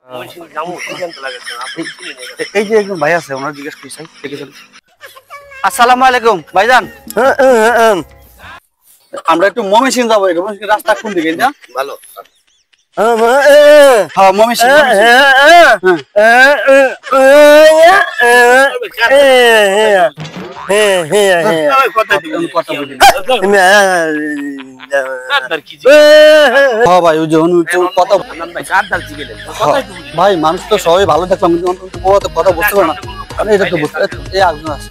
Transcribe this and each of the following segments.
এই যে একজন ভাই আছে ওনার জিজ্ঞেস করি স্যার দেখেছেন। আসসালামু আলাইকুম ভাইজান। আমরা একটু ময়মনসিংহ যাবো, রাস্তা কোন দিকে এটা? ভালো হ্যাঁ ময়মনসিংহ। ভাই মানুষ তো সবাই ভালো দেখলাম, কথা বুঝতে পারে না, এটা তো বুঝতে একজন আছে।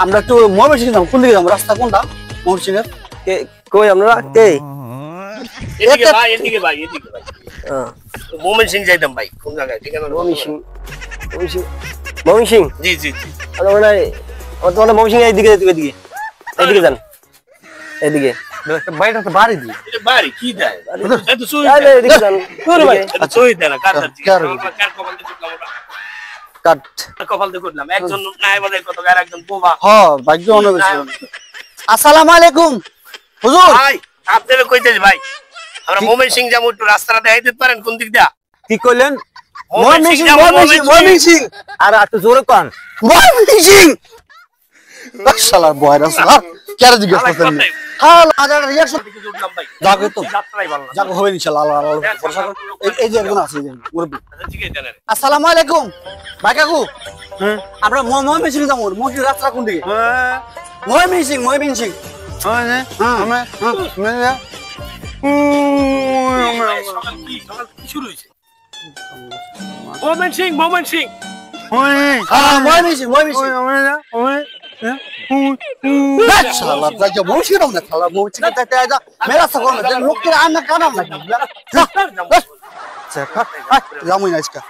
আমরা একটু ময়মনসিংহ যাবো, কোন দিকে যাবো, রাস্তা কোনটা ময়মনসিংহের? কই আমরা কে ময়মনসিংহ যাইতাম ভাই, কোন জায়গায় ঠিকানা? ময়মনসিংহ। জি জি জি। তোমার ময়মনসিংহ এইদিকে এদিকে এদিকে যান, এদিকে বাড়িটা তো বাড়ি দিয়ে বাড়ি কি দেয় এত সুই এদিকে যান। এত সুই দেয় না কার কাট কপাল দিয়ে করলাম একজন নাই বলে কত গায় একজন বোবা। হ্যাঁ ভাগ্য অনেক বেশি। আসসালামু আলাইকুম হুজুর। ভাই আপনারা কইতেছি ভাই, আমরা ময়মনসিংহ যাবো, একটু রাস্তাটা দেখাই দিতে পারেন কোন দিক দিয়া? কি কইলেন? ময়মনসিংহ। আর একটু জোরে কান। ময়মনসিংহ শালা বয়রা শালা কেন জিজ্ঞেস করতেন? হ্যাঁ লাগার রিঅ্যাকশন ভাই যাবে তো, যাত্রাই ভালো না। যাবে হবে ইনশাআল্লাহ। আল্লাহ আল্লাহ ভরসা করুন। এই যে একজন আছে, এই যে মুরব্বি। ঠিকই জানেন। আসসালামু আলাইকুম ভাই কাকু। আমরা ময়মনসিংহ যাবো, ময়মনসিংহ রাস্তা কোন দিকে? ময়মনসিংহ সকাল কি শুরু হইছে? ময়মনসিংহ ময়মনসিংহ হ্যাঁ ময়মনসিংহ শালা রাজা ময়মনসিংহ না শালা ময়মনসিংহ তাতে আজা মেরা সকল লোক কে আনা কানা লাগি। যামই না इसका